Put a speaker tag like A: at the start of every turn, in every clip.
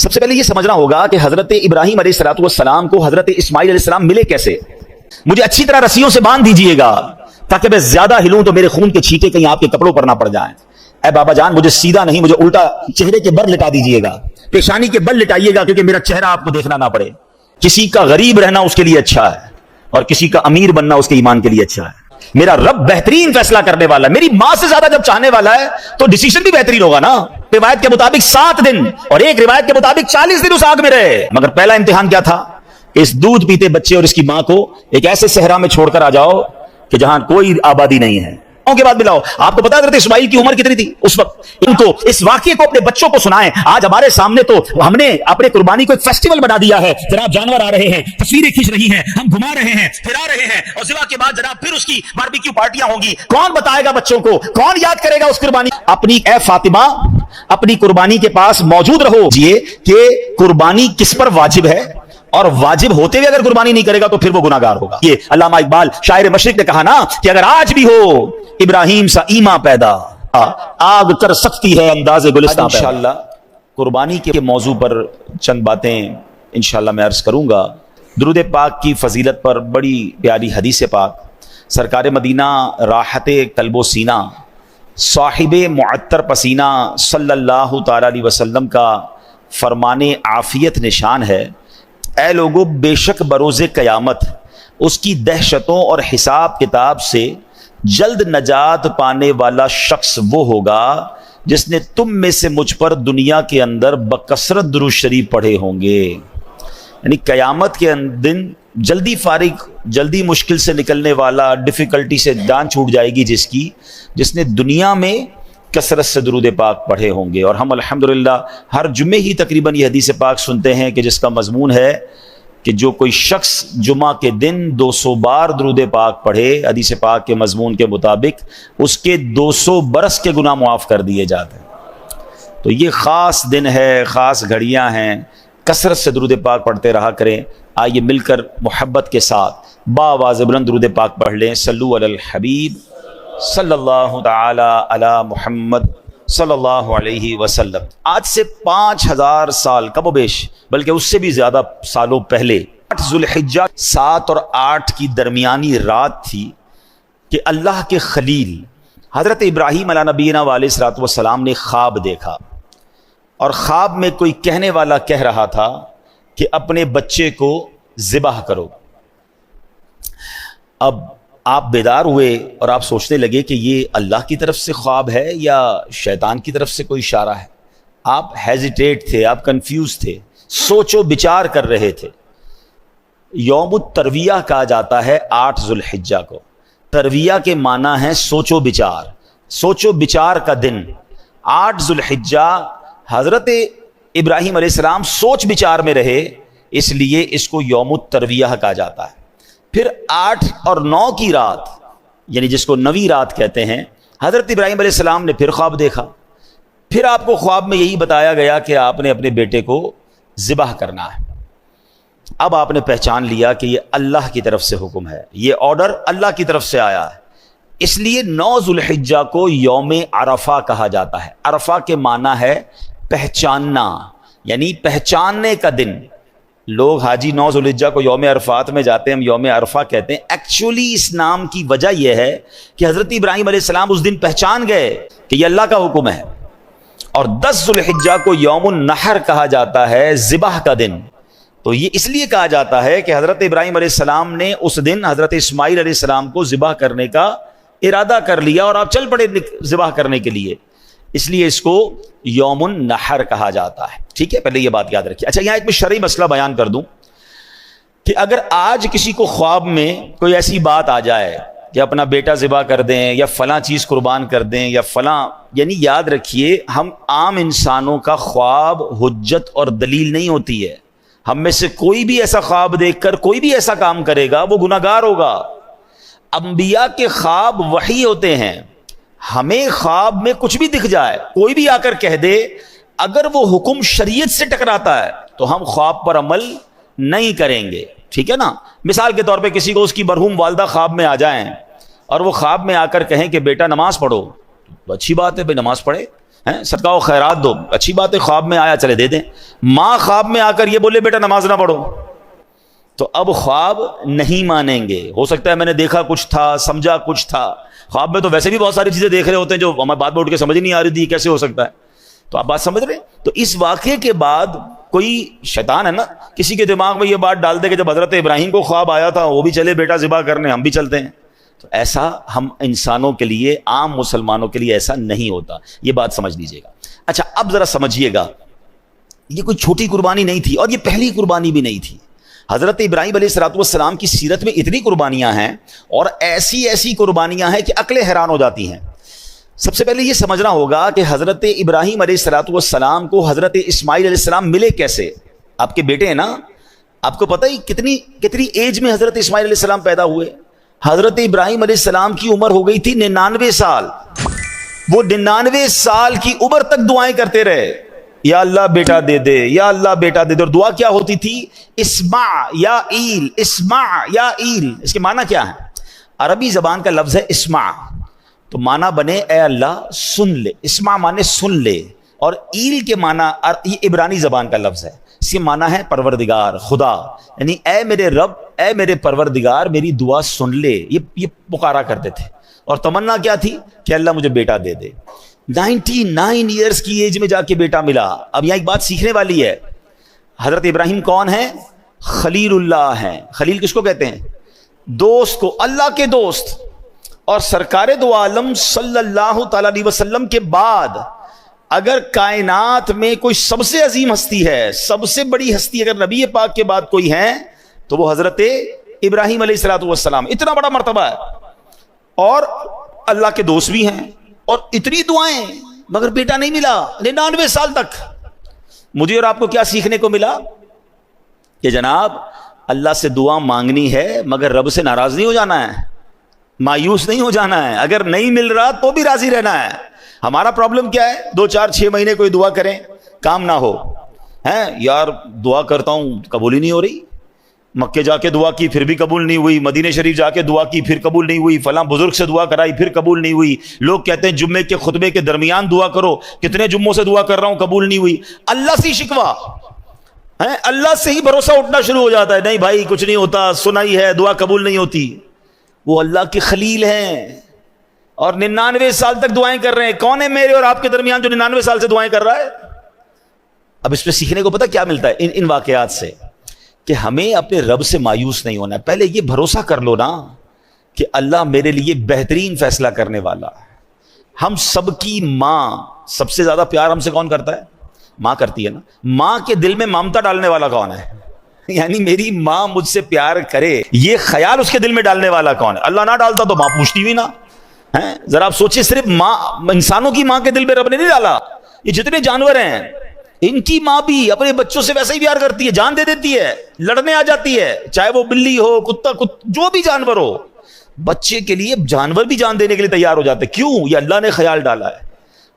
A: سب سے پہلے یہ سمجھنا ہوگا کہ حضرت ابراہیم علیہ السلام کو حضرت اسماعیل علیہ السلام ملے کیسے. مجھے اچھی طرح رسیوں سے باندھ دیجئے گا تاکہ میں زیادہ ہلوں تو میرے خون کے چھینٹے کہیں آپ کے کپڑوں پر نہ پڑ جائیں. اے بابا جان مجھے سیدھا نہیں, مجھے الٹا چہرے کے بل لٹا دیجئے گا, پیشانی کے بل لٹائیے گا, کیونکہ میرا چہرہ آپ کو دیکھنا نہ پڑے. کسی کا غریب رہنا اس کے لیے اچھا ہے اور کسی کا امیر بننا اس کے ایمان کے لیے اچھا ہے. میرا رب بہترین فیصلہ کرنے والا ہے, میری ماں سے زیادہ جب چاہنے والا ہے تو ڈیسیژن بھی بہترین ہوگا نا. روایت کے مطابق 7 دن اور ایک روایت کے مطابق 40 دن اس آگ میں رہے. مگر پہلا امتحان کیا تھا؟ اس دودھ پیتے بچے اور اس کی ماں کو ایک ایسے صحرا میں چھوڑ کر آ جاؤ کہ جہاں کوئی آبادی نہیں ہے. کے بعد ملاؤ. آپ کو پتا حضرت اسماعیل کی عمر کتنی تھی اس وقت؟ ان کو اس واقعے کو اپنے بچوں کو سنائیں. آج ہمارے سامنے تو ہم نے اپنے قربانی کو ایک فیسٹیول بنا دیا ہے. جناب جانور آ رہے ہیں, تصویریں کھینچ رہی ہیں, ہم گھما رہے ہیں, پھرا رہے ہیں, اور ذبح کے بعد جناب پھر اس کی باربیکیو پارٹیاں ہوں گی. کون بتائے گا بچوں کو, کون یاد کرے گا اس قربانی؟ اپنی اے فاطمہ اپنی قربانی کے پاس موجود رہو کہ قربانی کس پر واجب ہے, اور واجب ہوتے ہوئے اگر قربانی نہیں کرے گا تو پھر وہ گناہگار ہوگا. یہ علامہ اقبال شاعر مشرق نے کہا نا کہ اگر آج بھی ہو ابراہیم سا ایمان پیدا, آگ کر سکتی ہے انداز گلستان پیدا. انشاءاللہ قربانی کے موضوع پر چند باتیں انشاءاللہ میں عرض کروں گا. درود پاک کی فضیلت پر بڑی پیاری حدیث پاک سرکار مدینہ راحت قلب و سینہ صاحب معطر پسینہ صلی اللہ تعالی علیہ وسلم کا فرمان عافیت نشان ہے. اے لوگو, بے شک بروز قیامت اس کی دہشتوں اور حساب کتاب سے جلد نجات پانے والا شخص وہ ہوگا جس نے تم میں سے مجھ پر دنیا کے اندر بکثرت درود شریف پڑھے ہوں گے. یعنی قیامت کے دن جلدی فارغ, جلدی مشکل سے نکلنے والا, ڈیفیکلٹی سے جان چھوٹ جائے گی جس نے دنیا میں کثرت سے درود پاک پڑھے ہوں گے. اور ہم الحمدللہ ہر جمعے ہی تقریباً یہ حدیث پاک سنتے ہیں کہ جس کا مضمون ہے کہ جو کوئی شخص جمعہ کے دن 200 بار درود پاک پڑھے, حدیث پاک کے مضمون کے مطابق اس کے 200 برس کے گناہ معاف کر دیے جاتے ہیں. تو یہ خاص دن ہے, خاص گھڑیاں ہیں, کثرت سے درود پاک پڑھتے رہا کریں. آئیے مل کر محبت کے ساتھ باواز بلند درود پاک پڑھ لیں. صلو علی الحبیب صلی اللہ تعالی علی محمد صلی اللہ علیہ وسلم. آج سے 5000 سال کم و بیش, بلکہ اس سے بھی زیادہ سالوں پہلے 8 ذوالحجہ 7 اور 8 کی درمیانی رات تھی کہ اللہ کے خلیل حضرت ابراہیم علیہ نبینا علیہ الصلوۃ والسلام نے خواب دیکھا, اور خواب میں کوئی کہنے والا کہہ رہا تھا کہ اپنے بچے کو ذبح کرو. اب آپ بیدار ہوئے اور آپ سوچنے لگے کہ یہ اللہ کی طرف سے خواب ہے یا شیطان کی طرف سے کوئی اشارہ ہے. آپ ہیزیٹیٹ تھے, آپ کنفیوز تھے, سوچ و بچار کر رہے تھے. یوم الترویہ کہا جاتا ہے 8 ذوالحجہ کو. ترویہ کے معنی ہے سوچ و بچار, سوچ و بچار کا دن. 8 ذوالحجہ حضرت ابراہیم علیہ السلام سوچ بچار میں رہے, اس لیے اس کو یوم الترویہ کہا جاتا ہے. پھر 8 اور 9 کی رات, یعنی جس کو 9ویں رات کہتے ہیں, حضرت ابراہیم علیہ السلام نے پھر خواب دیکھا. پھر آپ کو خواب میں یہی بتایا گیا کہ آپ نے اپنے بیٹے کو ذبح کرنا ہے. اب آپ نے پہچان لیا کہ یہ اللہ کی طرف سے حکم ہے, یہ آرڈر اللہ کی طرف سے آیا ہے. اس لیے 9 ذوالحجہ کو یوم عرفہ کہا جاتا ہے. عرفہ کے معنی ہے پہچاننا, یعنی پہچاننے کا دن. لوگ حاجی 9 ذوالحجہ کو یوم عرفات میں جاتے ہیں, ہم یوم عرفہ کہتے ہیں. ایکچولی اس نام کی وجہ یہ ہے کہ حضرت ابراہیم علیہ السلام اس دن پہچان گئے کہ یہ اللہ کا حکم ہے. اور 10 ذوالحجہ کو یوم النحر کہا جاتا ہے, ذبح کا دن. تو یہ اس لیے کہا جاتا ہے کہ حضرت ابراہیم علیہ السلام نے اس دن حضرت اسماعیل علیہ السلام کو ذبح کرنے کا ارادہ کر لیا اور آپ چل پڑے ذبح کرنے کے لیے, اس لیے اس کو یوم النحر کہا جاتا ہے. ٹھیک ہے, پہلے یہ بات یاد رکھیے. اچھا, یہاں ایک میں شرعی مسئلہ بیان کر دوں کہ اگر آج کسی کو خواب میں کوئی ایسی بات آ جائے کہ اپنا بیٹا ذبح کر دیں یا فلاں چیز قربان کر دیں یا فلاں, یعنی یاد رکھیے ہم عام انسانوں کا خواب حجت اور دلیل نہیں ہوتی ہے. ہم میں سے کوئی بھی ایسا خواب دیکھ کر کوئی بھی ایسا کام کرے گا وہ گناہگار ہوگا. انبیاء کے خواب وحی ہوتے ہیں. ہمیں خواب میں کچھ بھی دکھ جائے, کوئی بھی آ کر کہہ دے, اگر وہ حکم شریعت سے ٹکراتا ہے تو ہم خواب پر عمل نہیں کریں گے. ٹھیک ہے نا. مثال کے طور پہ کسی کو اس کی مرحوم والدہ خواب میں آ جائیں اور وہ خواب میں آ کر کہیں کہ بیٹا نماز پڑھو, تو اچھی بات ہے بھائی نماز پڑھے, صدقہ و خیرات دو، اچھی بات ہے، خواب میں آیا چلے دے دیں. ماں خواب میں آ کر یہ بولے بیٹا نماز نہ پڑھو، تو اب خواب نہیں مانیں گے. ہو سکتا ہے میں نے دیکھا کچھ تھا، سمجھا کچھ تھا. خواب میں تو ویسے بھی بہت ساری چیزیں دیکھ رہے ہوتے ہیں جو ہمیں بعد میں اٹھ کے سمجھ نہیں آ رہی تھی کیسے ہو سکتا ہے. تو آپ بات سمجھ رہے ہیں؟ تو اس واقعے کے بعد کوئی شیطان ہے نا کسی کے دماغ میں یہ بات ڈال دے کہ جب حضرت ابراہیم کو خواب آیا تھا وہ بھی چلے بیٹا ذبح کرنے، ہم بھی چلتے ہیں. تو ایسا ہم انسانوں کے لیے، عام مسلمانوں کے لیے ایسا نہیں ہوتا. یہ بات سمجھ لیجئے گا. اچھا اب ذرا سمجھیے گا، یہ کوئی چھوٹی قربانی نہیں تھی اور یہ پہلی قربانی بھی نہیں تھی. حضرت ابراہیم علیہ السلام کی سیرت میں اتنی قربانیاں ہیں اور ایسی قربانیاں ہیں کہ عقلیں حیران ہو جاتی ہیں. سب سے پہلے یہ سمجھنا ہوگا کہ حضرت ابراہیم علیہ السلام کو حضرت اسماعیل علیہ السلام ملے کیسے. آپ کے بیٹے ہیں نا، آپ کو پتہ ہی کتنی ایج میں حضرت اسماعیل علیہ السلام پیدا ہوئے. حضرت ابراہیم علیہ السلام کی عمر ہو گئی تھی 99 سال. وہ 99 سال کی عمر تک دعائیں کرتے رہے، یا اللہ بیٹا دے دے، یا اللہ بیٹا دے دے. اور دعا کیا ہوتی تھی؟ اسمع یا ایل، اسمع یا ایل. اس کے معنی کیا ہے؟ عربی زبان کا لفظ ہے اسمع، تو معنی بنے اے اللہ سن لے. اسمع معنی سن لے، اور ایل کے معنی یہ عبرانی زبان کا لفظ ہے، اس کے معنی ہے پروردگار، خدا. یعنی اے میرے رب، اے میرے پروردگار میری دعا سن لے. یہ پکارا کرتے تھے. اور تمنا کیا تھی؟ کہ اللہ مجھے بیٹا دے دے. 99 ایئرز کی ایج میں جا کے بیٹا ملا. اب یہاں ایک بات سیکھنے والی ہے. حضرت ابراہیم کون ہے؟ خلیل اللہ ہیں. خلیل کس کو کہتے ہیں؟ دوست کو، اللہ کے دوست. اور سرکار دو عالم صلی اللہ تعالی علیہ وسلم کے بعد اگر کائنات میں کوئی سب سے عظیم ہستی ہے، سب سے بڑی ہستی اگر نبی پاک کے بعد کوئی ہے تو وہ حضرت ابراہیم علیہ السلام. اتنا بڑا مرتبہ ہے اور اللہ کے دوست بھی ہیں اور اتنی دعائیں، مگر بیٹا نہیں ملا 99 سال تک. مجھے اور آپ کو کیا سیکھنے کو ملا؟ کہ جناب اللہ سے دعا مانگنی ہے مگر رب سے ناراض نہیں ہو جانا ہے، مایوس نہیں ہو جانا ہے. اگر نہیں مل رہا تو بھی راضی رہنا ہے. ہمارا پرابلم کیا ہے؟ 2 4 6 مہینے کوئی دعا کریں کام نہ ہو، ہیں یار دعا کرتا ہوں قبول ہی نہیں ہو رہی. مکے جا کے دعا کی پھر بھی قبول نہیں ہوئی، مدینہ شریف جا کے دعا کی پھر قبول نہیں ہوئی، فلاں بزرگ سے دعا کرائی پھر قبول نہیں ہوئی. لوگ کہتے ہیں جمعے کے خطبے کے درمیان دعا کرو، کتنے جمعوں سے دعا کر رہا ہوں قبول نہیں ہوئی. اللہ سے شکوا ہے، اللہ سے ہی بھروسہ اٹھنا شروع ہو جاتا ہے. نہیں بھائی کچھ نہیں ہوتا، سنائی ہے دعا قبول نہیں ہوتی. وہ اللہ کے خلیل ہیں اور 99 سال تک دعائیں کر رہے ہیں. کون ہے میرے اور آپ کے درمیان جو 99 سال سے دعائیں کر رہا ہے؟ اب اس پہ سیکھنے کو پتہ کیا ملتا ہے ان واقعات سے؟ کہ ہمیں اپنے رب سے مایوس نہیں ہونا ہے. پہلے یہ بھروسہ کر لو نا کہ اللہ میرے لیے بہترین فیصلہ کرنے والا ہے. ہم سب کی ماں، سب سے زیادہ پیار ہم سے کون کرتا ہے؟ ماں کرتی ہے نا. ماں کے دل میں ممتا ڈالنے والا کون ہے؟ یعنی میری ماں مجھ سے پیار کرے، یہ خیال اس کے دل میں ڈالنے والا کون ہے؟ اللہ نہ ڈالتا تو ماں پوچھتی بھی نہ. ذرا آپ سوچیں، صرف ماں، انسانوں کی ماں کے دل میں رب نے نہیں ڈالا. یہ جتنے جانور ہیں ان کی ماں بھی اپنے بچوں سے ویسا ہی پیار کرتی ہے، جان دے دیتی ہے، لڑنے آ جاتی ہے، چاہے وہ بلی ہو، کتا جو بھی جانور ہو. بچے کے لیے جانور بھی جان دینے کے لیے تیار ہو جاتے. کیوں؟ یہ اللہ نے خیال ڈالا ہے.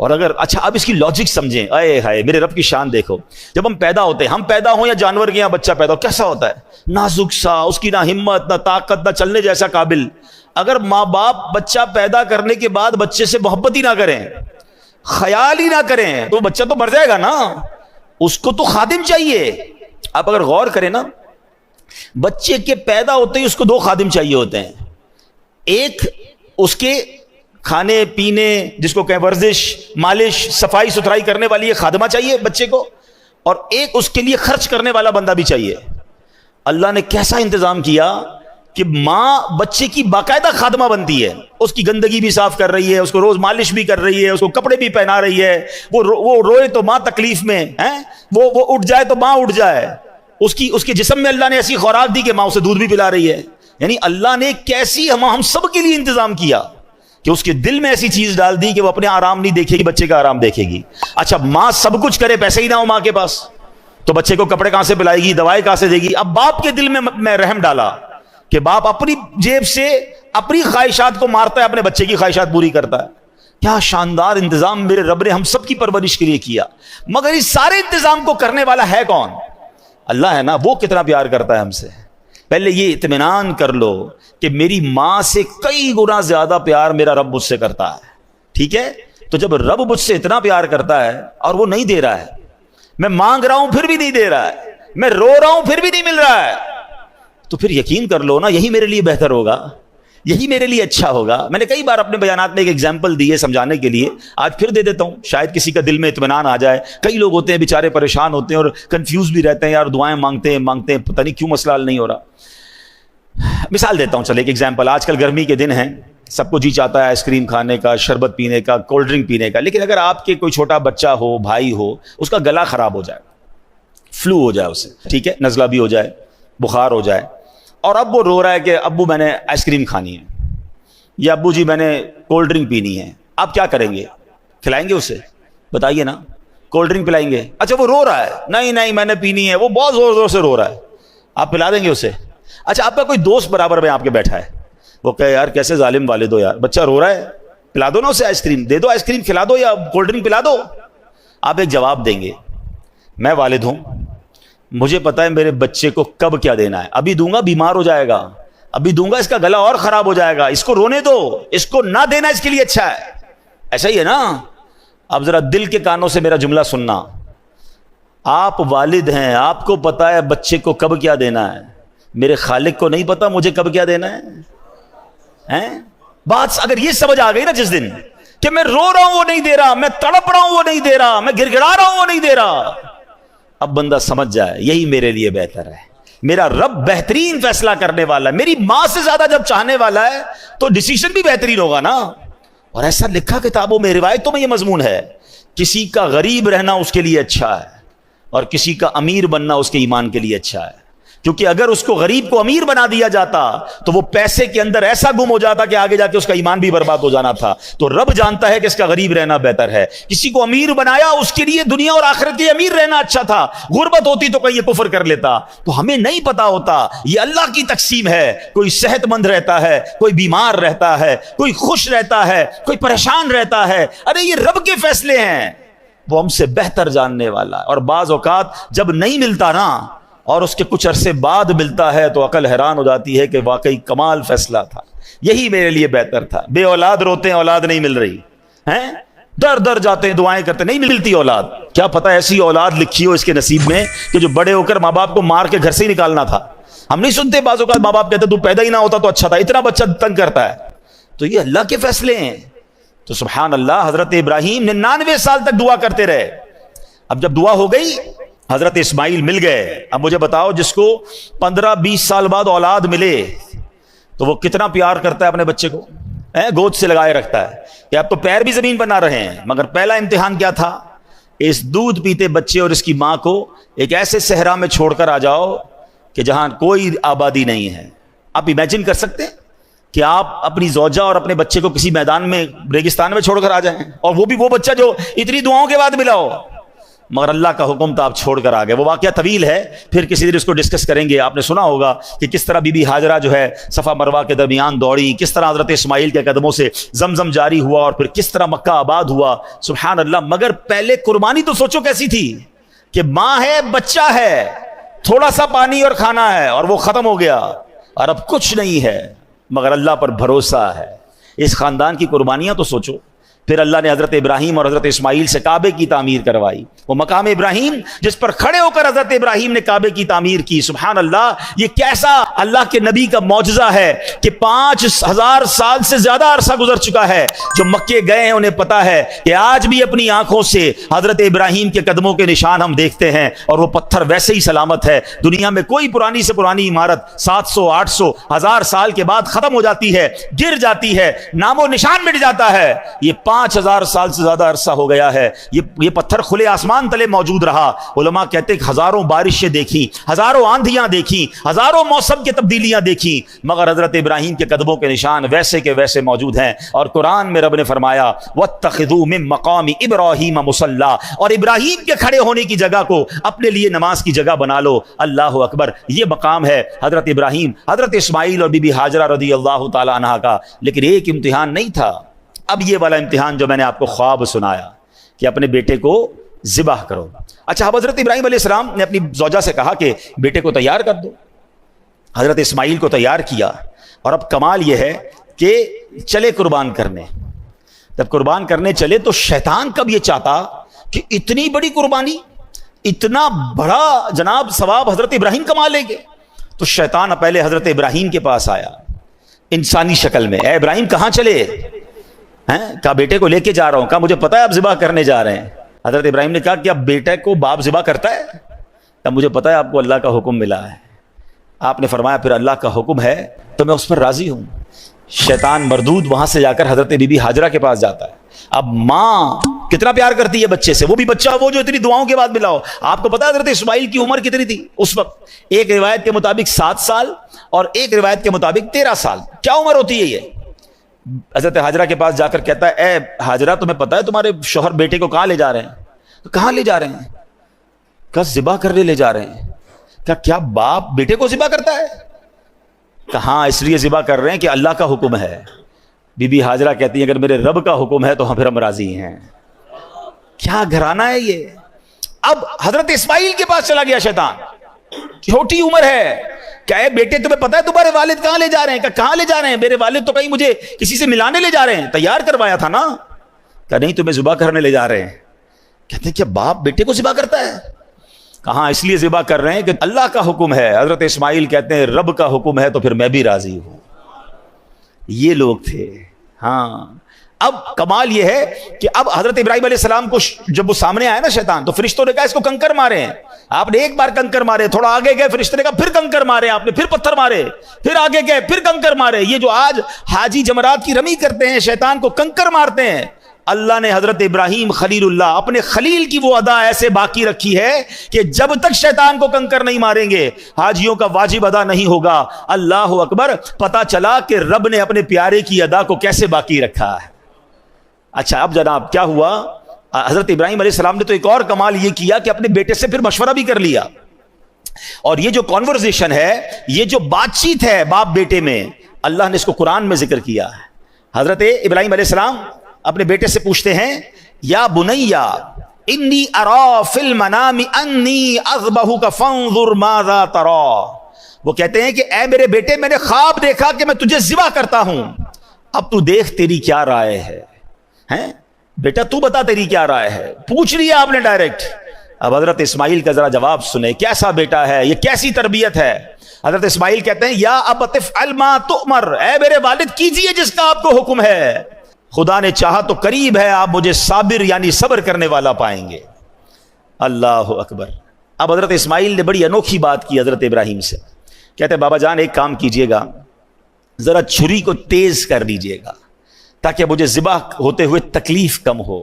A: اور اگر اچھا اب اس کی لاجک سمجھیں، اے ہائے میرے رب کی شان دیکھو. جب ہم پیدا ہوتے ہیں، ہم پیدا ہوں یا جانور کے یہاں بچہ پیدا ہو، کیسا ہوتا ہے؟ نازک سا، اس کی نہ ہمت نہ طاقت نہ چلنے جیسا قابل. اگر ماں باپ بچہ پیدا کرنے کے بعد بچے سے محبت ہی نہ کریں، خیال ہی نہ کریں، تو بچہ تو مر جائے گا نا. اس کو تو خادم چاہیے. آپ اگر غور کریں نا، بچے کے پیدا ہوتے ہی اس کو 2 خادم چاہیے ہوتے ہیں. ایک اس کے کھانے پینے، جس کو کہیں ورزش، مالش، صفائی ستھرائی کرنے والی ایک خادمہ چاہیے بچے کو، اور ایک اس کے لیے خرچ کرنے والا بندہ بھی چاہیے. اللہ نے کیسا انتظام کیا کہ ماں بچے کی باقاعدہ خادمہ بنتی ہے. اس کی گندگی بھی صاف کر رہی ہے، اس کو روز مالش بھی کر رہی ہے، اس کو کپڑے بھی پہنا رہی ہے. وہ روئے تو ماں تکلیف میں ہے، وہ اٹھ جائے تو ماں اٹھ جائے. اس کے جسم میں اللہ نے ایسی خوراک دی کہ ماں اسے دودھ بھی پلا رہی ہے. یعنی اللہ نے کیسی ہم سب کے لیے انتظام کیا کہ اس کے دل میں ایسی چیز ڈال دی کہ وہ اپنے آرام نہیں دیکھے گی، بچے کا آرام دیکھے گی. اچھا ماں سب کچھ کرے، پیسے ہی نہ ہو ماں کے پاس، تو بچے کو کپڑے کہاں سے پلائے گی، دوائیں کہاں سے دے گی؟ اب باپ کے دل میں رحم ڈالا کہ باپ اپنی جیب سے اپنی خواہشات کو مارتا ہے، اپنے بچے کی خواہشات پوری کرتا ہے. کیا شاندار انتظام میرے رب نے ہم سب کی پرورش کے لیے کیا. مگر اس سارے انتظام کو کرنے والا ہے کون؟ اللہ ہے نا. وہ کتنا پیار کرتا ہے ہم سے. پہلے یہ اطمینان کر لو کہ میری ماں سے کئی گنا زیادہ پیار میرا رب مجھ سے کرتا ہے. ٹھیک ہے؟ تو جب رب مجھ سے اتنا پیار کرتا ہے اور وہ نہیں دے رہا ہے، میں مانگ رہا ہوں پھر بھی نہیں دے رہا ہے، میں رو رہا ہوں پھر بھی نہیں مل رہا ہے، تو پھر یقین کر لو نا یہی میرے لیے بہتر ہوگا، یہی میرے لیے اچھا ہوگا۔ میں نے کئی بار اپنے بیانات میں ایک ایگزامپل دی ہے سمجھانے کے لیے، آج پھر دے دیتا ہوں، شاید کسی کا دل میں اطمینان آ جائے۔ کئی لوگ ہوتے ہیں بیچارے پریشان ہوتے ہیں اور کنفیوز بھی رہتے ہیں، یار دعائیں مانگتے ہیں پتہ نہیں کیوں مسئلہ حل نہیں ہو رہا۔ مثال دیتا ہوں، چلے ایک ایگزامپل۔ آج کل گرمی کے دن ہیں، سب کو جی چاہتا ہے آئس کریم کھانے کا، شربت پینے کا، کولڈ ڈرنک پینے کا، لیکن اگر آپ کے کوئی چھوٹا بچہ ہو، بھائی ہو، اس کا گلا خراب ہو جائے، فلو ہو جائے اسے، ٹھیک ہے، نزلہ بھی ہو جائے، بخار ہو جائے، اور اب وہ رو رہا ہے کہ ابو میں نے آئس کریم کھانی ہے، یا ابو جی میں نے کولڈ ڈرنک پینی ہے، آپ کیا کریں گے؟ کھلائیں گے اسے؟ بتائیے نا، کولڈ ڈرنک پلائیں گے؟ اچھا وہ رو رہا ہے، نہیں میں نے پینی ہے، وہ بہت زور زور سے رو رہا ہے، آپ پلا دیں گے اسے؟ اچھا آپ کا کوئی دوست برابر میں آپ کے بیٹھا ہے، وہ کہے یار کیسے ظالم والد ہو یار، بچہ رو رہا ہے، پلا دو نا اسے آئس کریم، دے دو آئس کریم، کھلا دو یا کولڈ ڈرنک پلا دو۔ آپ ایک جواب دیں گے، میں والد ہوں، مجھے پتا ہے میرے بچے کو کب کیا دینا ہے، ابھی دوں گا بیمار ہو جائے گا، ابھی دوں گا اس کا گلا اور خراب ہو جائے گا، اس کو رونے دو، اس کو نہ دینا اس کے لیے اچھا ہے۔ ایسا ہی ہے نا؟ اب ذرا دل کے کانوں سے میرا جملہ سننا، آپ والد ہیں، آپ کو پتا ہے بچے کو کب کیا دینا ہے، میرے خالق کو نہیں پتا مجھے کب کیا دینا ہے؟ بات اگر یہ سمجھ آ گئی نا جس دن کہ میں رو رہا ہوں وہ نہیں دے رہا، میں تڑپ رہا ہوں وہ نہیں دے رہا، میں گڑ گڑا رہا ہوں وہ نہیں دے رہا، اب بندہ سمجھ جائے یہی میرے لیے بہتر ہے، میرا رب بہترین فیصلہ کرنے والا ہے، میری ماں سے زیادہ جب چاہنے والا ہے تو ڈیسیشن بھی بہترین ہوگا نا۔ اور ایسا لکھا کتابوں میں، روایتوں میں یہ مضمون ہے، کسی کا غریب رہنا اس کے لیے اچھا ہے اور کسی کا امیر بننا اس کے ایمان کے لیے اچھا ہے، کیونکہ اگر اس کو غریب کو امیر بنا دیا جاتا تو وہ پیسے کے اندر ایسا گم ہو جاتا کہ آگے جا کے اس کا ایمان بھی برباد ہو جانا تھا۔ تو رب جانتا ہے کہ اس کا غریب رہنا بہتر ہے، کسی کو امیر بنایا اس کے لیے دنیا اور آخرت کے امیر رہنا اچھا تھا، غربت ہوتی تو کہیں یہ کفر کر لیتا، تو ہمیں نہیں پتا ہوتا یہ اللہ کی تقسیم ہے، کوئی صحت مند رہتا ہے، کوئی بیمار رہتا ہے، کوئی خوش رہتا ہے، کوئی پریشان رہتا ہے، ارے یہ رب کے فیصلے ہیں، وہ ہم سے بہتر جاننے والا ہے۔ اور بعض اوقات جب نہیں ملتا نا اور اس کے کچھ عرصے بعد ملتا ہے تو عقل حیران ہو جاتی ہے کہ واقعی کمال فیصلہ تھا، یہی میرے لیے بہتر تھا۔ بے اولاد روتے ہیں اولاد نہیں مل رہی ہیں، در در جاتے ہیں دعائیں کرتے نہیں ملتی اولاد، کیا پتہ ایسی اولاد لکھی ہو اس کے نصیب میں کہ جو بڑے ہو کر ماں باپ کو مار کے گھر سے ہی نکالنا تھا۔ ہم نہیں سنتے بعض اوقات ماں باپ کہتے تو پیدا ہی نہ ہوتا تو اچھا تھا، اتنا بچہ تنگ کرتا ہے، تو یہ اللہ کے فیصلے ہیں۔ تو سبحان اللہ، حضرت ابراہیم 99 سال تک دعا کرتے رہے، اب جب دعا ہو گئی حضرت اسماعیل مل گئے۔ اب مجھے بتاؤ جس کو 15-20 سال بعد اولاد ملے تو وہ کتنا پیار کرتا ہے اپنے بچے کو، گود سے لگائے رکھتا ہے کہ اب تو پیر بھی زمین پر نہ رہے ہیں۔ مگر پہلا امتحان کیا تھا؟ اس دودھ پیتے بچے اور اس کی ماں کو ایک ایسے صحرا میں چھوڑ کر آ جاؤ کہ جہاں کوئی آبادی نہیں ہے۔ آپ امیجن کر سکتے ہیں کہ آپ اپنی زوجہ اور اپنے بچے کو کسی میدان میں ریگستان میں چھوڑ کر آ جائیں، اور وہ بھی وہ بچہ جو اتنی دعاؤں کے بعد ملا ہو، مگر اللہ کا حکم تھا آپ چھوڑ کر آ گئے۔ وہ واقعہ طویل ہے، پھر کسی دن اس کو ڈسکس کریں گے۔ آپ نے سنا ہوگا کہ کس طرح بی بی ہاجرہ جو ہے صفا مروہ کے درمیان دوڑی، کس طرح حضرت اسماعیل کے قدموں سے زمزم جاری ہوا، اور پھر کس طرح مکہ آباد ہوا۔ سبحان اللہ، مگر پہلے قربانی تو سوچو کیسی تھی کہ ماں ہے، بچہ ہے، تھوڑا سا پانی اور کھانا ہے اور وہ ختم ہو گیا، اور اب کچھ نہیں ہے مگر اللہ پر بھروسہ ہے۔ اس خاندان کی قربانیاں تو سوچو۔ پھر اللہ نے حضرت ابراہیم اور حضرت اسماعیل سے کعبے کی تعمیر کروائی، وہ مقام ابراہیم جس پر کھڑے ہو کر حضرت ابراہیم نے کعبے کی تعمیر کی۔ سبحان اللہ، یہ کیسا اللہ کے نبی کا معجزہ ہے کہ 5000 سال سے زیادہ عرصہ گزر چکا ہے، جو مکے گئے ہیں انہیں پتا ہے کہ آج بھی اپنی آنکھوں سے حضرت ابراہیم کے قدموں کے نشان ہم دیکھتے ہیں، اور وہ پتھر ویسے ہی سلامت ہے۔ دنیا میں کوئی پرانی سے پرانی عمارت 700 800 1000 سال کے بعد ختم ہو جاتی ہے، گر جاتی ہے، نام و نشان مٹ جاتا ہے۔ یہ 5000 سال سے زیادہ عرصہ ہو گیا ہے، یہ پتھر کھلے آسمان تلے موجود رہا۔ علماء کہتے ہیں کہ ہزاروں بارشیں دیکھی، ہزاروں آندھیاں دیکھی، ہزاروں موسم کی تبدیلیاں دیکھی، مگر حضرت ابراہیم کے قدموں کے نشان ویسے کے ویسے موجود ہیں۔ اور قرآن میں رب نے فرمایا وَاتَّخِذُوا مِن مَّقَامِ إِبْرَاهِيمَ مُصَلًّى، اور ابراہیم کے کھڑے ہونے کی جگہ کو اپنے لیے نماز کی جگہ بنا لو۔ اللہ اکبر، یہ مقام ہے حضرت ابراہیم، حضرت اسماعیل اور بی بی ہاجرہ رضی اللہ تعالی عنہا کا۔ لیکن ایک امتحان نہیں تھا، اب یہ والا امتحان جو میں نے آپ کو خواب سنایا کہ اپنے بیٹے کو ذبح کرو۔ اچھا، اب حضرت ابراہیم علیہ السلام نے اپنی زوجہ سے کہا کہ بیٹے کو تیار کر دو۔ حضرت اسماعیل کو تیار کیا، اور اب کمال یہ ہے کہ چلے قربان کرنے۔ جب قربان کرنے چلے تو شیطان کب یہ چاہتا کہ اتنی بڑی قربانی، اتنا بڑا جناب ثواب حضرت ابراہیم کما لیں گے؟ تو شیطان پہلے حضرت ابراہیم کے پاس آیا انسانی شکل میں. اے ابراہیم کہاں چلے ہیں؟ کہا بیٹے کو لے کے جا رہا ہوں. کہا مجھے پتا ہے آپ ذبح کرنے جا رہے ہیں. حضرت ابراہیم نے کہا کیا بیٹے کو باپ ذبح کرتا ہے؟ کہا مجھے پتا ہے آپ کو اللہ کا حکم ملا ہے. آپ نے فرمایا پھر اللہ کا حکم ہے تو میں اس پر راضی ہوں. شیطان مردود وہاں سے جا کر حضرت بی بی ہاجرہ کے پاس جاتا ہے. اب ماں کتنا پیار کرتی ہے بچے سے، وہ بھی بچہ وہ جو اتنی دعاؤں کے بعد ملا ہو. آپ کو پتا ہے حضرت اسماعیل کی عمر کتنی تھی اس وقت؟ ایک روایت کے مطابق 7 سال اور ایک روایت کے مطابق 13 سال. کیا عمر ہوتی ہے یہ؟ حضرت ہاجرہ کے پاس جا کر کہتا ہے اے ہاجرہ تمہیں پتا ہے تمہارے شوہر بیٹے کو کہاں لے جا رہے ہیں؟ تو کہاں لے جا رہے ہیں؟ کہا ذبح کرنے لے جا رہے ہیں. کہا کیا باپ بیٹے کو ذبح کرتا ہے؟ کہاں اس لیے ذبح کر رہے ہیں کہ اللہ کا حکم ہے. بی بی ہاجرہ کہتی ہیں اگر میرے رب کا حکم ہے تو پھر ہم راضی ہیں. کیا گھرانہ ہے یہ. اب حضرت اسماعیل کے پاس چلا گیا شیطان، چھوٹی عمر ہے. کیا ہے بیٹے تمہیں پتا ہے تمہارے والد کہاں لے جا رہے ہیں؟ کہاں لے جا رہے ہیں؟ میرے والد تو کہیں مجھے کسی سے ملانے لے جا رہے ہیں، تیار کروایا تھا نا. کہ نہیں تمہیں ذبح کرنے لے جا رہے ہیں. کہتے ہیں کیا باپ بیٹے کو ذبح کرتا ہے؟ کہاں اس لیے ذبح کر رہے ہیں کہ اللہ کا حکم ہے. حضرت اسماعیل کہتے ہیں رب کا حکم ہے تو پھر میں بھی راضی ہوں. یہ لوگ تھے. ہاں اب کمال یہ ہے کہ اب حضرت ابراہیم علیہ السلام کو جب وہ سامنے آیا نا شیطان، تو فرشتوں نے کہا اس کو کنکر مارے ہیں. آپ نے ایک بار کنکر مارے، تھوڑا آگے گئے فرشتے نے کہا پھر کنکر مارے، آپ نے پھر پتھر مارے، پھر آگے گئے پھر کنکر مارے. یہ جو آج حاجی جمرات کی رمی کرتے ہیں شیطان کو کنکر مارتے ہیں، اللہ نے حضرت ابراہیم خلیل اللہ اپنے خلیل کی وہ ادا ایسے باقی رکھی ہے کہ جب تک شیطان کو کنکر نہیں ماریں گے حاجیوں کا واجب ادا نہیں ہوگا. اللہ اکبر. پتا چلا کہ رب نے اپنے پیارے کی ادا کو کیسے باقی رکھا ہے. اچھا اب جناب کیا ہوا؟ حضرت ابراہیم علیہ السلام نے تو ایک اور کمال یہ کیا کہ اپنے بیٹے سے پھر مشورہ بھی کر لیا. اور یہ جو کانورزیشن ہے، یہ جو بات چیت ہے باپ بیٹے میں، اللہ نے اس کو قرآن میں ذکر کیا ہے. حضرت ابراہیم علیہ السلام اپنے بیٹے سے پوچھتے ہیں یا بنیا انی ارا فی المنام انی اذبحک فانظر ماذا ترا. وہ کہتے ہیں کہ اے میرے بیٹے میں نے خواب دیکھا کہ میں تجھے ذبح کرتا ہوں، اب تو دیکھ تیری کیا رائے ہے. ہیں بیٹا تو بتا تیری کیا رائے ہے. پوچھ لیا آپ نے ڈائریکٹ. اب حضرت اسماعیل کا ذرا جواب سنیں. کیسا بیٹا ہے یہ، کیسی تربیت ہے. حضرت اسماعیل کہتے ہیں یا ابت افعل ما تؤمر، اے میرے والد کیجئے جس کا آپ کو حکم ہے. خدا نے چاہا تو قریب ہے آپ مجھے صابر یعنی صبر کرنے والا پائیں گے. اللہ اکبر. اب حضرت اسماعیل نے بڑی انوکھی بات کی حضرت ابراہیم سے. کہتے ہیں بابا جان ایک کام کیجئے گا، ذرا چھری کو تیز کر دیجئے گا تاکہ مجھے ذبح ہوتے ہوئے تکلیف کم ہو.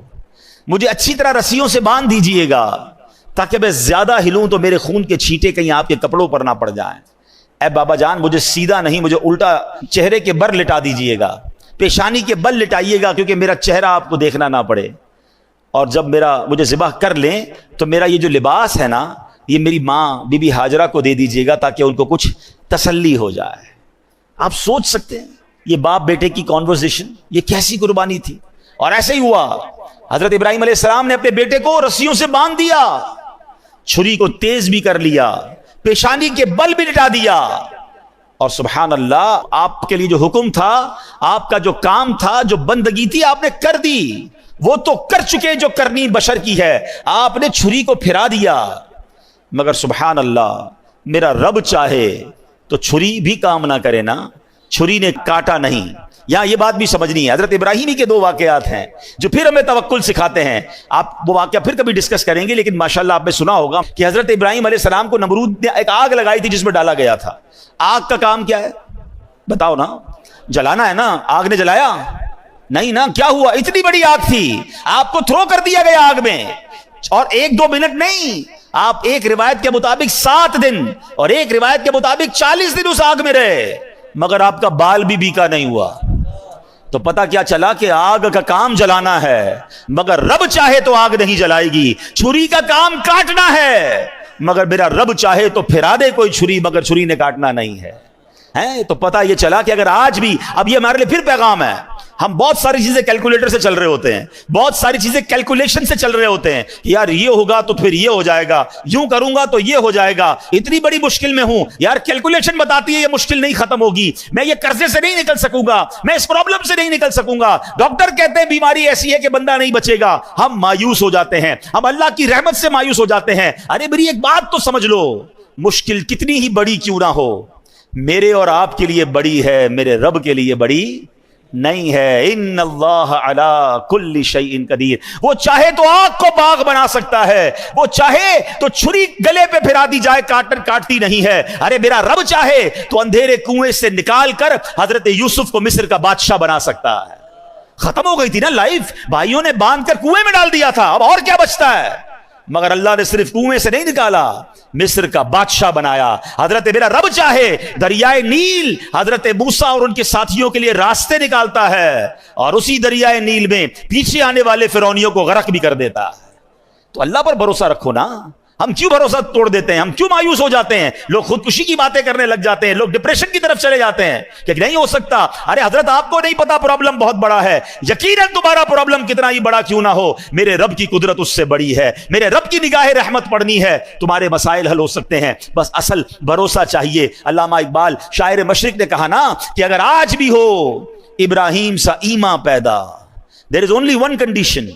A: مجھے اچھی طرح رسیوں سے باندھ دیجئے گا تاکہ میں زیادہ ہلوں تو میرے خون کے چھینٹے کہیں آپ کے کپڑوں پر نہ پڑ جائیں. اے بابا جان مجھے سیدھا نہیں، مجھے الٹا چہرے کے بر لٹا دیجئے گا، پیشانی کے بل لٹائیے گا کیونکہ میرا چہرہ آپ کو دیکھنا نہ پڑے. اور جب مجھے ذبح کر لیں تو میرا یہ جو لباس ہے نا یہ میری ماں بی بی ہاجرہ کو دے دیجئے گا تاکہ ان کو کچھ تسلی ہو جائے. آپ سوچ سکتے ہیں یہ باپ بیٹے کی کانورسیشن، یہ کیسی قربانی تھی. اور ایسے ہی ہوا. حضرت ابراہیم علیہ السلام نے اپنے بیٹے کو رسیوں سے باندھ دیا، چھری کو تیز بھی کر لیا، پیشانی کے بل بھی لٹا دیا. اور سبحان اللہ آپ کے لیے جو حکم تھا، آپ کا جو کام تھا، جو بندگی تھی آپ نے کر دی. وہ تو کر چکے جو کرنی بشر کی ہے. آپ نے چھری کو پھرا دیا. مگر سبحان اللہ میرا رب چاہے تو چھری بھی کام نہ کرے نا. چھری نے کاٹا نہیں. یہاں یہ بات بھی سمجھنی ہے. حضرت ابراہیمی کے 2 واقعات ہیں جو پھر ہمیں توکل سکھاتے ہیں. آپ وہ واقعہ پھر کبھی ڈسکس کریں گے، لیکن ماشاءاللہ آپ نے سنا ہوگا کہ حضرت ابراہیم علیہ السلام کو نمرود نے ایک آگ لگائی تھی جس میں ڈالا گیا تھا. آگ کا کام کیا ہے بتاؤ نا؟ جلانا ہے نا. آگ نے جلایا نہیں نا. کیا ہوا؟ اتنی بڑی آگ تھی، آپ کو تھرو کر دیا گیا آگ میں. اور 1-2 منٹ نہیں، آپ ایک روایت کے مطابق 7 دن اور ایک روایت کے مطابق 40 دن اس آگ میں رہے، مگر آپ کا بال بھی بیکا نہیں ہوا. تو پتا کیا چلا کہ آگ کا کام جلانا ہے، مگر رب چاہے تو آگ نہیں جلائے گی. چھری کا کام کاٹنا ہے، مگر میرا رب چاہے تو پھرا دے کوئی چھری، مگر چھری نے کاٹنا نہیں ہے. تو پتا یہ چلا کہ اگر آج بھی، اب یہ ہمارے لیے پھر پیغام ہے، ہم بہت ساری چیزیں کیلکولیٹر سے چل رہے ہوتے ہیں, بہت ساری چیزیں کیلکولیشن سے چل رہے ہوتے ہیں کہ یار یہ ہوگا تو پھر یہ ہو جائے گا, یوں کروں گا تو یہ ہو جائے گا, اتنی بڑی مشکل میں ہوں, یار کیلکولیشن بتاتی ہے یہ مشکل نہیں ختم ہوگی, میں یہ قرضے سے نہیں نکل سکوں گا, میں اس پرابلم سے نہیں نکل سکوں گا, ڈاکٹر کہتے ہیں بیماری ایسی ہے کہ بندہ نہیں بچے گا. ہم مایوس ہو جاتے ہیں, ہم اللہ کی رحمت سے مایوس ہو جاتے ہیں. ارے میری ایک بات تو سمجھ لو, مشکل کتنی ہی بڑی کیوں نہ ہو, میرے اور آپ کے لیے بڑی ہے, میرے رب کے لیے بڑی نہیں ہے. ان اللہ علی کل شیء قدیر. وہ چاہے تو آگ کو باغ بنا سکتا ہے, وہ چاہے تو چھری گلے پہ پھرا دی جائے کاٹتی نہیں ہے. ارے میرا رب چاہے تو اندھیرے کنویں سے نکال کر حضرت یوسف کو مصر کا بادشاہ بنا سکتا ہے. ختم ہو گئی تھی نا لائف, بھائیوں نے باندھ کر کنویں میں ڈال دیا تھا, اب اور کیا بچتا ہے؟ مگر اللہ نے صرف کنویں سے نہیں نکالا, مصر کا بادشاہ بنایا. حضرت میرا رب چاہے دریائے نیل حضرت موسیٰ اور ان کے ساتھیوں کے لیے راستے نکالتا ہے, اور اسی دریائے نیل میں پیچھے آنے والے فرعونیوں کو غرق بھی کر دیتا ہے. تو اللہ پر بھروسہ رکھو نا. ہم کیوں بھروسہ توڑ دیتے ہیں, ہم کیوں مایوس ہو جاتے ہیں, لوگ خودکشی کی باتیں کرنے لگ جاتے ہیں, لوگ ڈپریشن کی طرف چلے جاتے ہیں کہ نہیں ہو سکتا. ارے حضرت آپ کو نہیں پتا پرابلم بہت بڑا ہے, یقیناً تمہارا پرابلم کتنا ہی بڑا کیوں نہ ہو, میرے رب کی قدرت اس سے بڑی ہے, میرے رب کی نگاہ رحمت پڑنی ہے, تمہارے مسائل حل ہو سکتے ہیں. بس اصل بھروسہ چاہیے. علامہ اقبال شاعر مشرق نے کہا نا کہ اگر آج بھی ہو ابراہیم سا ایمان پیدا, there is only one condition,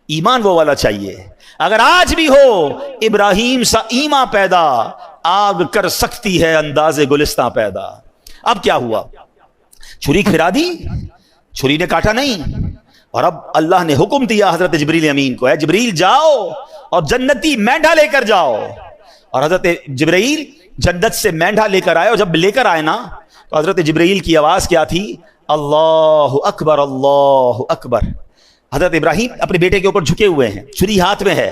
A: ایمان وہ والا چاہیے. اگر آج بھی ہو ابراہیم سا ایمان پیدا, آگ کر سکتی ہے انداز گلستہ پیدا. اب کیا ہوا, چھری پھرا دی, چھری نے کاٹا نہیں, اور اب اللہ نے حکم دیا حضرت جبریل امین کو, ہے جبریل جاؤ اور جنتی مینڈھا لے کر جاؤ. اور حضرت جبریل جنت سے مینڈھا لے کر آئے, اور جب لے کر آئے نا تو حضرت جبریل کی آواز کیا تھی, اللہ اکبر اللہ اکبر. حضرت ابراہیم اپنے بیٹے کے اوپر جھکے ہوئے ہیں, چھری ہاتھ میں ہے,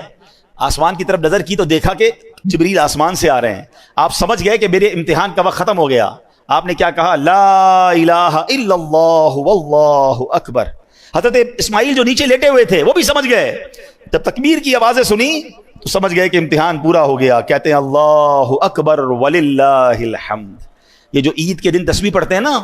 A: آسمان کی طرف نظر کی تو دیکھا کہ جبریل آسمان سے آ رہے ہیں. آپ سمجھ گئے کہ میرے امتحان کا وقت ختم ہو گیا. آپ نے کیا کہا, لا الہ الا اللہ واللہ اکبر. حضرت اسماعیل جو نیچے لیٹے ہوئے تھے وہ بھی سمجھ گئے, جب تکبیر کی آوازیں سنی تو سمجھ گئے کہ امتحان پورا ہو گیا. کہتے ہیں اللہ اکبر وللہ الحمد. یہ جو عید کے دن تسبیح پڑھتے ہیں نا,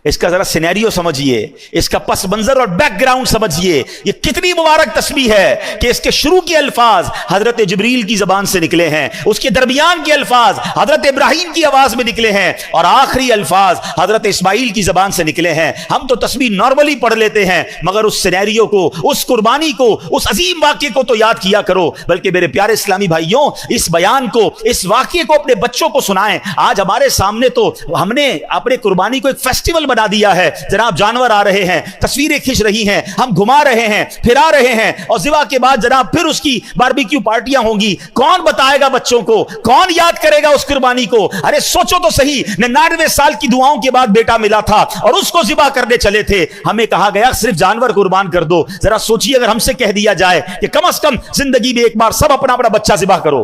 A: اس کا ذرا سینیریو سمجھیے, اس کا پس منظر اور بیک گراؤنڈ سمجھیے. یہ کتنی مبارک تسبیح ہے کہ اس کے شروع کے الفاظ حضرت جبریل کی زبان سے نکلے ہیں, اس کے درمیان کے الفاظ حضرت ابراہیم کی آواز میں نکلے ہیں, اور آخری الفاظ حضرت اسماعیل کی زبان سے نکلے ہیں. ہم تو تسبیح نارملی پڑھ لیتے ہیں, مگر اس سینیریو کو, اس قربانی کو, اس عظیم واقعے کو تو یاد کیا کرو. بلکہ میرے پیارے اسلامی بھائیوں, اس بیان کو, اس واقعے کو اپنے بچوں کو سنائیں. آج ہمارے سامنے تو ہم نے اپنے قربانی کو ایک فیسٹیول بنا دیا ہے. جناب جانور آ رہے ہیں, تصویریں کھنچ رہی ہیں, ہم گھما رہے ہیں, پھرا رہے ہیں, اور ذبح کے بعد جناب پھر اس کی باربیکیو پارٹیاں ہوں گی. کون بتائے گا بچوں کو, کون یاد کرے گا اس قربانی کو؟ ارے سوچو تو صحیح, 99 سال کی دعاؤں کے بعد بیٹا ملا تھا اور اس کو ذبح کرنے چلے تھے. ہمیں کہا گیا صرف جانور قربان کر دو. ذرا سوچیے اگر ہم سے کہہ دیا جائے کہ کم از کم زندگی میں ایک بار سب اپنا اپنا بچہ ذبح کرو,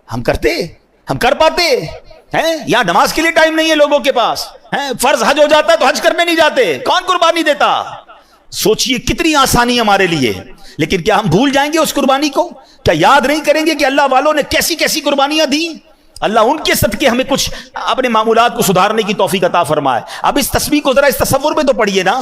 A: ہم کرتے, ہم کر پاتے ہیں؟ یا نماز کے لیے ٹائم نہیں ہے لوگوں کے پاس, فرض حج ہو جاتا ہے تو حج کرنے نہیں جاتے, کون قربانی دیتا؟ سوچئے کتنی آسانی ہمارے لیے. لیکن کیا ہم بھول جائیں گے اس قربانی کو؟ کیا یاد نہیں کریں گے کہ اللہ والوں نے کیسی کیسی قربانیاں دی؟ اللہ ان کے صدقے ہمیں کچھ اپنے معمولات کو سدھارنے کی توفیق عطا فرمائے. اب اس تسبیح کو ذرا اس تصور میں تو پڑھیے نا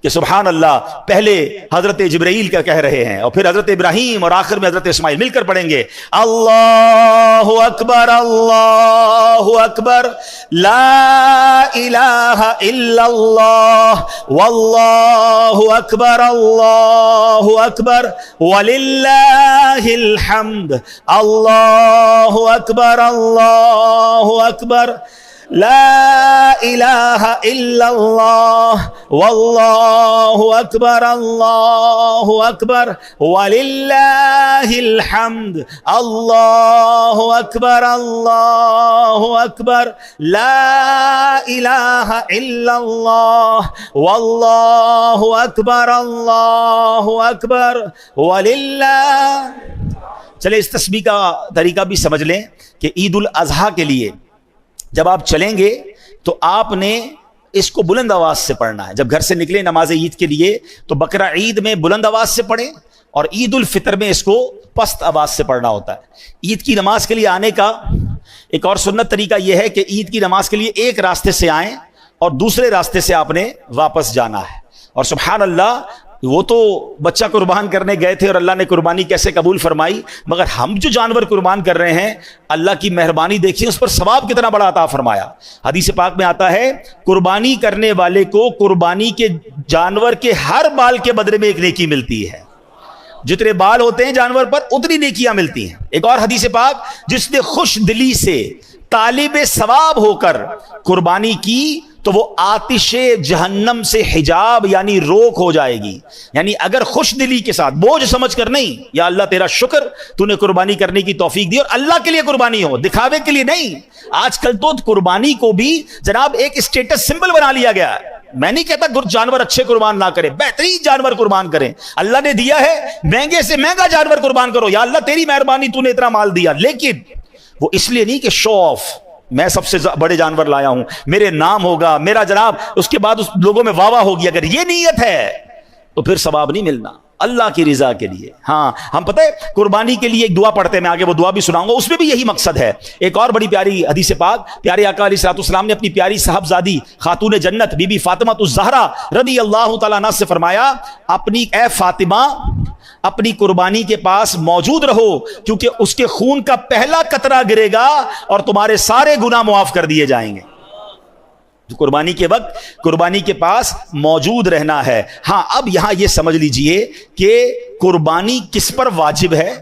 A: کہ سبحان اللہ, پہلے حضرت جبرائیل کا کہہ رہے ہیں, اور پھر حضرت ابراہیم, اور آخر میں حضرت اسماعیل. مل کر پڑھیں گے, اللہ اکبر اللہ اکبر لا الہ الا اللہ واللہ اکبر اللہ اکبر وللہ الحمد اللہ اکبر اللہ اکبر لا الہ الا اللہ واللہ اکبر اللہ اکبر وللہ الحمد اللہ اکبر اللہ اکبر لا الہ الا اللہ واللہ اکبر اللہ اکبر وللہ. چلے اس تسبیح کا طریقہ بھی سمجھ لیں کہ عید الاضحیٰ کے لیے جب آپ چلیں گے تو آپ نے اس کو بلند آواز سے پڑھنا ہے. جب گھر سے نکلے نماز عید کے لیے تو بقرہ عید میں بلند آواز سے پڑھیں, اور عید الفطر میں اس کو پست آواز سے پڑھنا ہوتا ہے. عید کی نماز کے لیے آنے کا ایک اور سنت طریقہ یہ ہے کہ عید کی نماز کے لیے ایک راستے سے آئیں اور دوسرے راستے سے آپ نے واپس جانا ہے. اور سبحان اللہ وہ تو بچہ قربان کرنے گئے تھے اور اللہ نے قربانی کیسے قبول فرمائی, مگر ہم جو جانور قربان کر رہے ہیں اللہ کی مہربانی دیکھیں اس پر ثواب کتنا بڑا عطا فرمایا. حدیث پاک میں آتا ہے قربانی کرنے والے کو قربانی کے جانور کے ہر بال کے بدلے میں ایک نیکی ملتی ہے. جتنے بال ہوتے ہیں جانور پر اتنی نیکیاں ملتی ہیں. ایک اور حدیث پاک, جس نے خوش دلی سے طالب ثواب ہو کر قربانی کی تو وہ آتش جہنم سے حجاب یعنی روک ہو جائے گی. یعنی اگر خوش دلی کے ساتھ, بوجھ سمجھ کر نہیں, یا اللہ تیرا شکر تو نے قربانی کرنے کی توفیق دی, اور اللہ کے لیے قربانی ہو, دکھاوے کے لیے نہیں. آج کل تو قربانی کو بھی جناب ایک اسٹیٹس سمبل بنا لیا گیا ہے. میں نہیں کہتا جانور اچھے قربان نہ کریں, بہترین جانور قربان کریں. اللہ نے دیا ہے, مہنگے سے مہنگا جانور قربان کرو, یا اللہ تیری مہربانی تو نے اتنا مال دیا. لیکن وہ اس لیے نہیں کہ شو آف, میں سب سے بڑے جانور لایا ہوں, میرے نام ہوگا, میرا جناب اس کے بعد اس لوگوں میں واہ واہ ہوگی. اگر یہ نیت ہے تو پھر ثواب نہیں ملنا, اللہ کی رضا کے لیے. ہاں ہم پتہ ہے قربانی کے لیے ایک دعا پڑھتے ہیں, میں آگے وہ دعا بھی سناؤں گا, اس میں بھی یہی مقصد ہے. ایک اور بڑی پیاری حدیث پاک, پیارے آقا علیہ الصلوۃ والسلام نے اپنی پیاری صاحبزادی خاتون جنت بی بی فاطمہ الزہرا رضی اللہ تعالیٰ عنہا سے فرمایا, اپنی اے فاطمہ اپنی قربانی کے پاس موجود رہو, کیونکہ اس کے خون کا پہلا قطرہ گرے گا اور تمہارے سارے گناہ معاف کر دیے جائیں گے. قربانی کے وقت قربانی کے پاس موجود رہنا ہے. ہاں اب یہاں یہ سمجھ لیجئے کہ قربانی کس پر واجب ہے,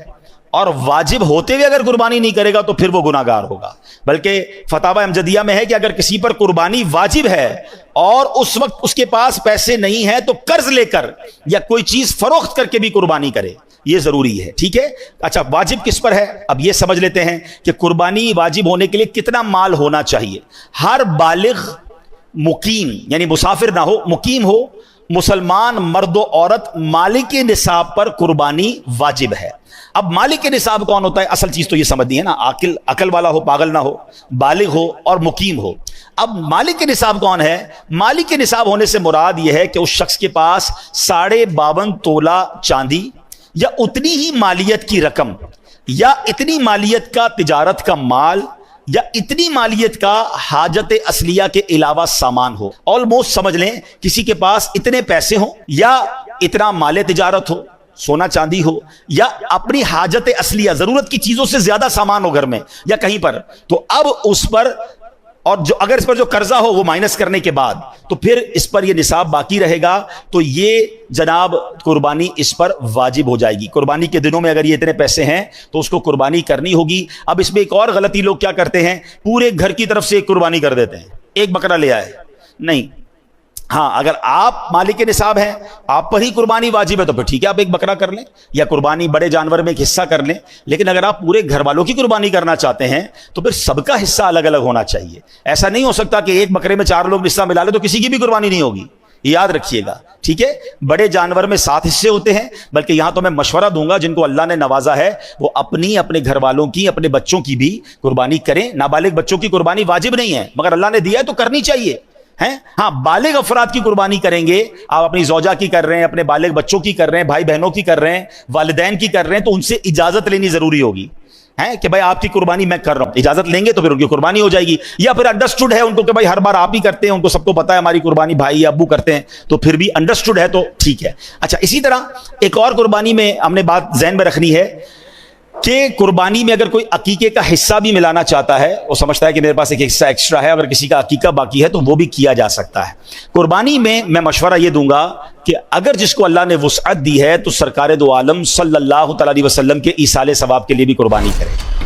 A: اور واجب ہوتے ہوئے اگر قربانی نہیں کرے گا تو پھر وہ گناہگار ہوگا. بلکہ فتاوی امجدیہ میں ہے کہ اگر کسی پر قربانی واجب ہے اور اس وقت اس کے پاس پیسے نہیں ہیں تو قرض لے کر یا کوئی چیز فروخت کر کے بھی قربانی کرے, یہ ضروری ہے. ٹھیک ہے, اچھا واجب کس پر ہے, اب یہ سمجھ لیتے ہیں کہ قربانی واجب ہونے کے لیے کتنا مال ہونا چاہیے. ہر بالغ مقیم یعنی مسافر نہ ہو, مقیم ہو, مسلمان مرد و عورت مالک نصاب پر قربانی واجب ہے. اب مالک نصاب کون ہوتا ہے, اصل چیز تو یہ سمجھنی ہے نا, عقل والا ہو, پاگل نہ ہو, بالغ ہو اور مقیم ہو. اب مالک نصاب کون ہے, مالک نصاب ہونے سے مراد یہ ہے کہ اس شخص کے پاس 52.5 تولہ چاندی یا اتنی ہی مالیت کی رقم, یا اتنی مالیت کا تجارت کا مال, یا اتنی مالیت کا حاجت اصلیہ کے علاوہ سامان ہو. آلموسٹ سمجھ لیں کسی کے پاس اتنے پیسے ہوں, یا اتنا مال تجارت ہو, سونا چاندی ہو, یا اپنی حاجت اصلیہ ضرورت کی چیزوں سے زیادہ سامان ہو گھر میں یا کہیں پر, تو اب اس پر, اور جو اگر اس پر جو قرضہ ہو وہ مائنس کرنے کے بعد, تو پھر اس پر یہ نصاب باقی رہے گا, تو یہ جناب قربانی اس پر واجب ہو جائے گی. قربانی کے دنوں میں اگر یہ اتنے پیسے ہیں تو اس کو قربانی کرنی ہوگی. اب اس میں ایک اور غلطی لوگ کیا کرتے ہیں, پورے گھر کی طرف سے ایک قربانی کر دیتے ہیں, ایک بکرا لے آئے. نہیں, ہاں اگر آپ مالک نصاب ہیں, آپ پر ہی قربانی واجب ہے تو پھر ٹھیک ہے, آپ ایک بکرا کر لیں یا قربانی بڑے جانور میں ایک حصہ کر لیں. لیکن اگر آپ پورے گھر والوں کی قربانی کرنا چاہتے ہیں تو پھر سب کا حصہ الگ الگ ہونا چاہیے. ایسا نہیں ہو سکتا کہ ایک بکرے میں 4 لوگ حصہ ملا لیں تو کسی کی بھی قربانی نہیں ہوگی, یاد رکھیے گا. ٹھیک ہے, بڑے جانور میں 7 حصے ہوتے ہیں. بلکہ یہاں تو میں مشورہ دوں گا جن کو اللہ نے نوازا ہے وہ اپنی, اپنے گھر والوں کی, اپنے بچوں کی بھی قربانی کریں. نابالغ بچوں کی قربانی واجب نہیں ہے, مگر اللہ نے دیا ہے تو کرنی چاہیے. ہاں بالغ افراد کی قربانی کریں گے, آپ اپنی زوجہ کی کر رہے ہیں, اپنے بالغ بچوں کی کر رہے ہیں, بھائی بہنوں کی کر رہے ہیں, والدین کی کر رہے ہیں, تو ان سے اجازت لینی ضروری ہوگی کہ بھائی آپ کی قربانی میں کر رہا ہوں. اجازت لیں گے تو پھر ان کی قربانی ہو جائے گی. یا پھر انڈرسٹوڈ ہے ان کو کہ بھائی ہر بار آپ ہی کرتے ہیں, ان کو سب کو پتا ہے ہماری قربانی بھائی ابو کرتے ہیں, تو پھر بھی انڈرسٹوڈ ہے تو ٹھیک ہے. اچھا, اسی طرح ایک اور قربانی میں ہم نے بات ذہن میں رکھنی ہے کہ قربانی میں اگر کوئی عقیقے کا حصہ بھی ملانا چاہتا ہے, وہ سمجھتا ہے کہ میرے پاس ایک حصہ ایکسٹرا ہے, اگر کسی کا عقیقہ باقی ہے تو وہ بھی کیا جا سکتا ہے. قربانی میں مشورہ یہ دوں گا کہ اگر جس کو اللہ نے وسعت دی ہے تو سرکار دو عالم صلی اللہ تعالی وسلم کے ایصال ثواب کے لیے بھی قربانی کرے.